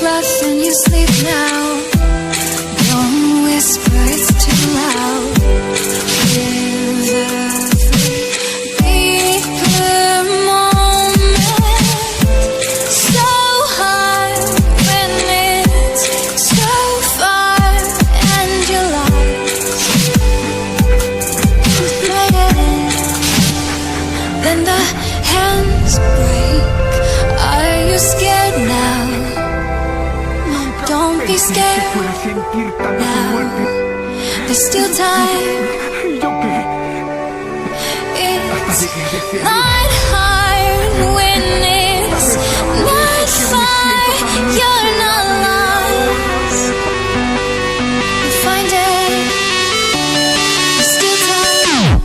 rough and you sleep now. Don't whisper, it's too loud. Live every deeper moment. So hard when it's so far and you're lost. Then the hands break. Are you scared now? Don't be scared now. There's still time. It's not hard when it's not far. You're not lost. You find it. There's still time.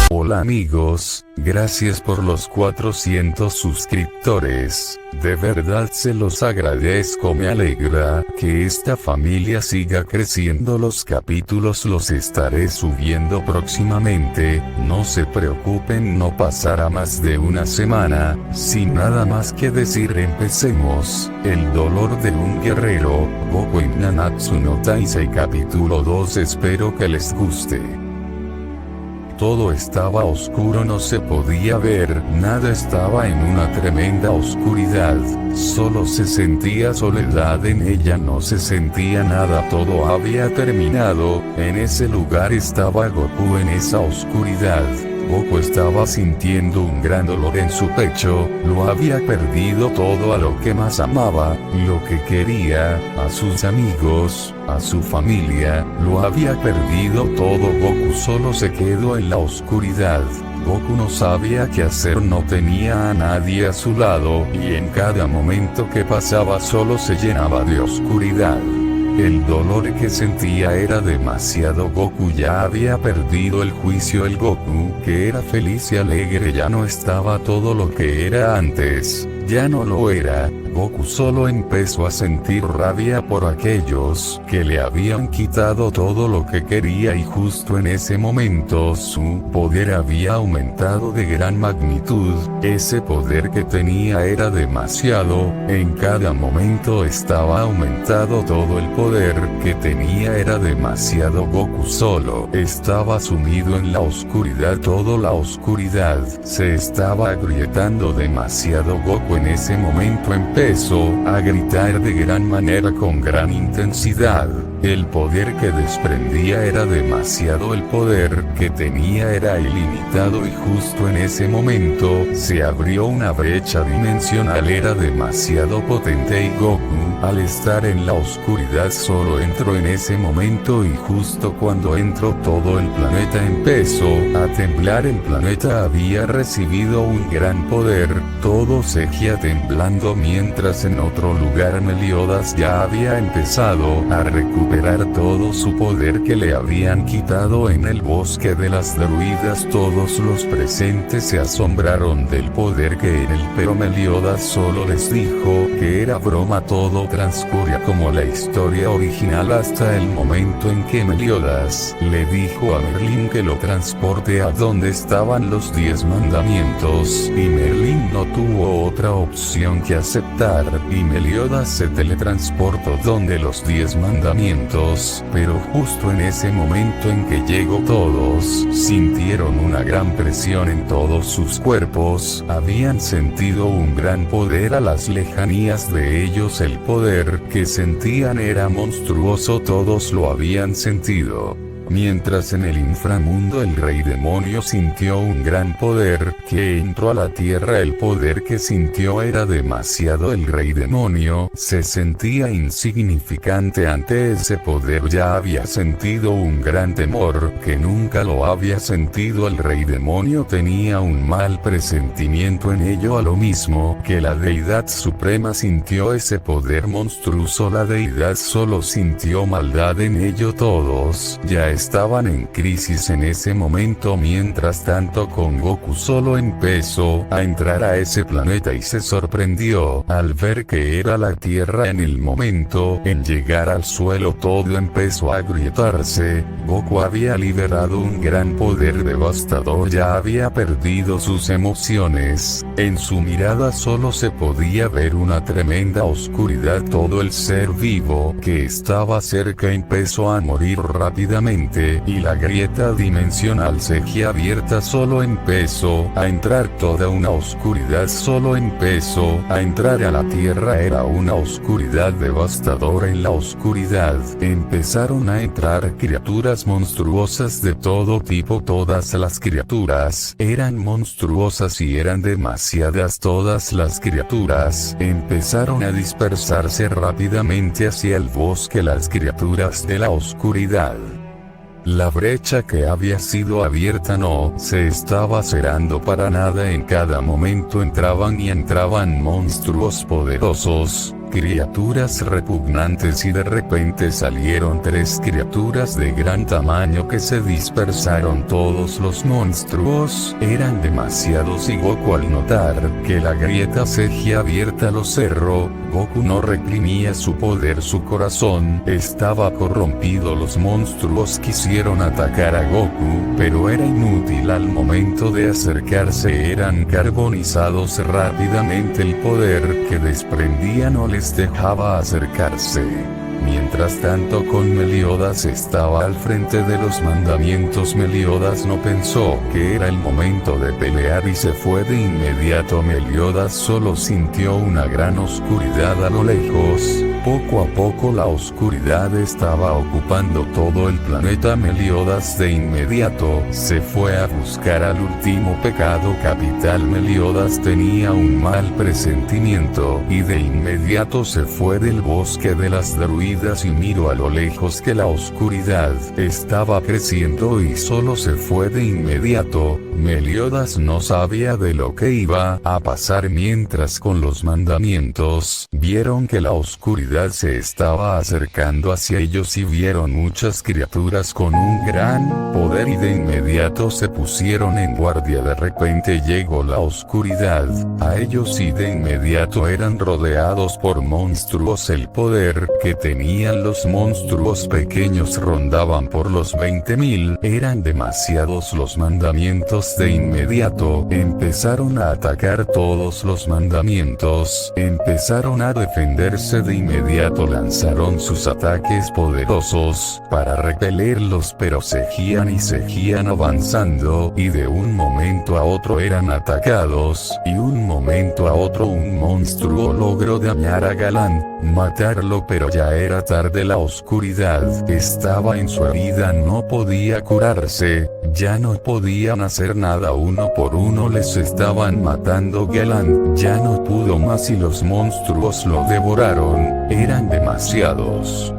Hola amigos, gracias por los 400 suscriptores, de verdad se los agradezco, me alegra que esta familia siga creciendo. Los capítulos los estaré subiendo próximamente, no se preocupen, no pasará más de una semana. Sin nada más que decir, empecemos. El dolor de un guerrero, Boku en Nanatsu no Taizai capítulo 2. Espero que les guste. Todo estaba oscuro, no se podía ver nada, estaba en una tremenda oscuridad, solo se sentía soledad en ella, no se sentía nada, todo había terminado. En ese lugar estaba Goku, en esa oscuridad. Goku estaba sintiendo un gran dolor en su pecho, lo había perdido todo, a lo que más amaba, lo que quería, a sus amigos, a su familia, lo había perdido todo. Goku solo se quedó en la oscuridad. Goku no sabía qué hacer, no tenía a nadie a su lado, y en cada momento que pasaba solo se llenaba de oscuridad. El dolor que sentía era demasiado. Goku ya había perdido el juicio. El Goku, que era feliz y alegre, ya no estaba todo lo que era antes. Ya no lo era. Goku solo empezó a sentir rabia por aquellos que le habían quitado todo lo que quería, y justo en ese momento su poder había aumentado de gran magnitud. Ese poder que tenía era demasiado, en cada momento estaba aumentado todo el poder que tenía era demasiado. Goku solo estaba sumido en la oscuridad, toda la oscuridad se estaba agrietando demasiado. Goku en ese momento empezó a gritar de gran manera, con gran intensidad. El poder que desprendía era demasiado, el poder que tenía era ilimitado, y justo en ese momento se abrió una brecha dimensional, era demasiado potente, y Goku, al estar en la oscuridad, solo entró en ese momento, y justo cuando entró todo el planeta empezó a temblar. El planeta había recibido un gran poder, todo seguía temblando, mientras en otro lugar Meliodas ya había empezado a recuperar todo su poder que le habían quitado en el bosque de las druidas. Todos los presentes se asombraron del poder que era él, pero Meliodas solo les dijo que era broma. Todo transcurría como la historia original hasta el momento en que Meliodas le dijo a Merlín que lo transporte a donde estaban los 10 mandamientos, y Merlín no tuvo otra opción que aceptar, y Meliodas se teletransportó donde los 10 mandamientos. Pero justo en ese momento en que llegó, todos sintieron una gran presión en todos sus cuerpos, habían sentido un gran poder a las lejanías de ellos. El poder que sentían era monstruoso, todos lo habían sentido. Mientras en el inframundo el rey demonio sintió un gran poder que entró a la tierra, el poder que sintió era demasiado. El rey demonio se sentía insignificante ante ese poder, ya había sentido un gran temor que nunca lo había sentido. El rey demonio tenía un mal presentimiento en ello, a lo mismo que la deidad suprema sintió ese poder monstruoso. La deidad solo sintió maldad en ello. Todos ya estaban en crisis en ese momento. Mientras tanto, con Goku solo empezó a entrar a ese planeta y se sorprendió al ver que era la Tierra. En el momento en llegar al suelo, todo empezó a agrietarse. Goku había liberado un gran poder devastador, ya había perdido sus emociones. En su mirada solo se podía ver una tremenda oscuridad. Todo el ser vivo que estaba cerca empezó a morir rápidamente, y la grieta dimensional seguía abierta. Solo empezó a entrar toda una oscuridad, solo empezó a entrar a la tierra. Era una oscuridad devastadora. En la oscuridad empezaron a entrar criaturas monstruosas de todo tipo. Todas las criaturas eran monstruosas y eran demasiadas. Todas las criaturas empezaron a dispersarse rápidamente hacia el bosque, las criaturas de la oscuridad. La brecha que había sido abierta no se estaba cerrando para nada. En cada momento entraban y entraban monstruos poderosos, criaturas repugnantes, y de repente salieron 3 criaturas de gran tamaño que se dispersaron. Todos los monstruos eran demasiados, y Goku, al notar que la grieta seguía abierta, lo cerró. Goku no reprimía su poder, su corazón estaba corrompido. Los monstruos quisieron atacar a Goku, pero era inútil. Al momento de acercarse eran carbonizados rápidamente. El poder que desprendía no les dejaba acercarse. Mientras tanto, con Meliodas estaba al frente de los mandamientos. Meliodas no pensó que era el momento de pelear y se fue de inmediato. Meliodas solo sintió una gran oscuridad a lo lejos. Poco a poco la oscuridad estaba ocupando todo el planeta. Meliodas de inmediato se fue a buscar al último pecado capital. Meliodas tenía un mal presentimiento y de inmediato se fue del bosque de las druidas y miró a lo lejos que la oscuridad estaba creciendo y solo se fue de inmediato. Meliodas no sabía de lo que iba a pasar mientras con los mandamientos vieron que la oscuridad se estaba acercando hacia ellos y vieron muchas criaturas con un gran poder y de inmediato se pusieron en guardia. De repente llegó la oscuridad a ellos y de inmediato eran rodeados por monstruos. El poder que tenían los monstruos pequeños rondaban por los 20.000, eran demasiados los mandamientos. De inmediato empezaron a atacar todos los mandamientos, empezaron a defenderse. De inmediato lanzaron sus ataques poderosos para repelerlos, pero seguían y seguían avanzando y de un momento a otro eran atacados y un momento a otro un monstruo logró dañar a Galán, matarlo, pero ya era tarde. La oscuridad estaba en su herida, no podía curarse, ya no podían hacer nada. Uno por uno les estaban matando. Galán ya no pudo más y los monstruos lo devoraron, eran demasiados.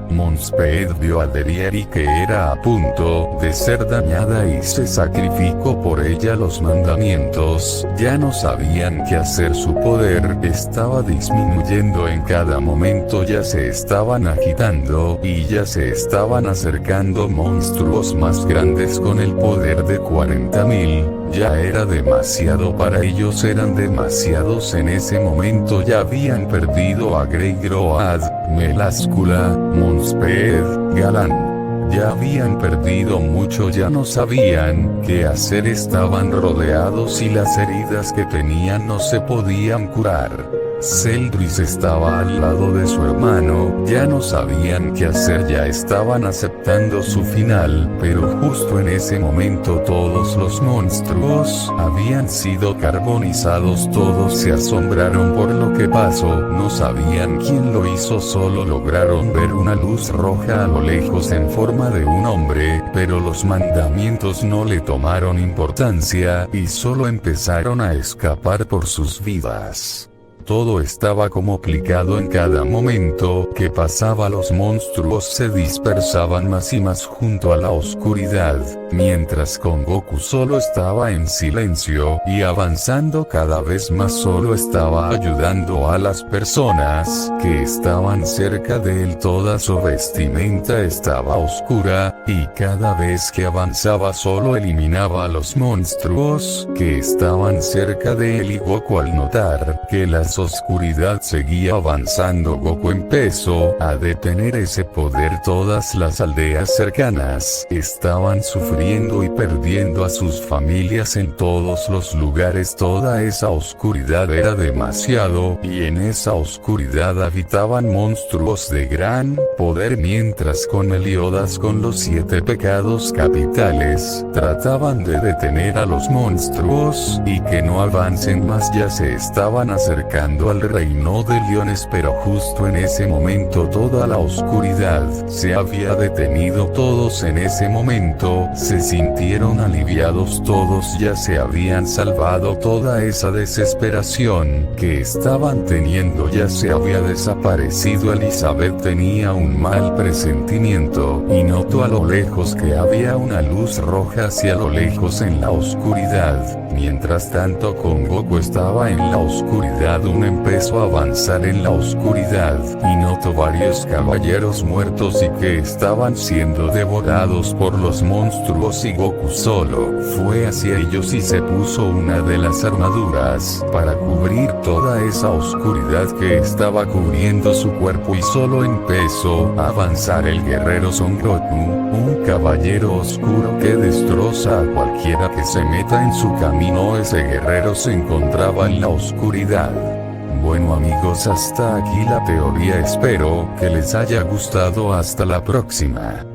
Monspeed vio a Derieri que era a punto de ser dañada y se sacrificó por ella. Los mandamientos ya no sabían qué hacer, su poder estaba disminuyendo en cada momento, ya se estaban agitando y ya se estaban acercando monstruos más grandes con el poder de 40.000. Ya era demasiado para ellos, eran demasiados en ese momento. Ya habían perdido a Greygroad, Meláscula, Monspeed, Galán. Ya habían perdido mucho, ya no sabían qué hacer, estaban rodeados y las heridas que tenían no se podían curar. Celdris estaba al lado de su hermano, ya no sabían qué hacer, ya estaban aceptando su final, pero justo en ese momento todos los monstruos habían sido carbonizados. Todos se asombraron por lo que pasó, no sabían quién lo hizo, solo lograron ver una luz roja a lo lejos en forma de un hombre, pero los mandamientos no le tomaron importancia y solo empezaron a escapar por sus vidas. Todo estaba complicado en cada momento que pasaba. Los monstruos se dispersaban más y más junto a la oscuridad, mientras con Goku solo estaba en silencio y avanzando cada vez más. Solo estaba ayudando a las personas que estaban cerca de él. Toda su vestimenta estaba oscura y cada vez que avanzaba solo eliminaba a los monstruos que estaban cerca de él. Y Goku, al notar que la oscuridad seguía avanzando, Goku empezó a detener ese poder. Todas las aldeas cercanas estaban sufriendo y perdiendo a sus familias en todos los lugares. Toda esa oscuridad era demasiado y en esa oscuridad habitaban monstruos de gran poder, mientras con Meliodas, con los 7 pecados capitales, trataban de detener a los monstruos y que no avancen más. Ya se estaban acercando al reino de leones, pero justo en ese momento toda la oscuridad se había detenido. Todos en ese momento se sintieron aliviados, todos ya se habían salvado. Toda esa desesperación que estaban teniendo ya se había desaparecido. Elizabeth tenía un mal presentimiento y notó a lo lejos que había una luz roja hacia lo lejos en la oscuridad. Mientras tanto, con Goku estaba en la oscuridad, empezó a avanzar en la oscuridad y notó varios caballeros muertos y que estaban siendo devorados por los monstruos, y Goku solo fue hacia ellos y se puso una de las armaduras para cubrir toda esa oscuridad que estaba cubriendo su cuerpo, y solo empezó a avanzar el guerrero Son Goku, un caballero oscuro que destroza a cualquiera que se meta en su camino. Ese guerrero se encontraba en la oscuridad. Bueno amigos, hasta aquí la teoría, espero que les haya gustado. Hasta la próxima.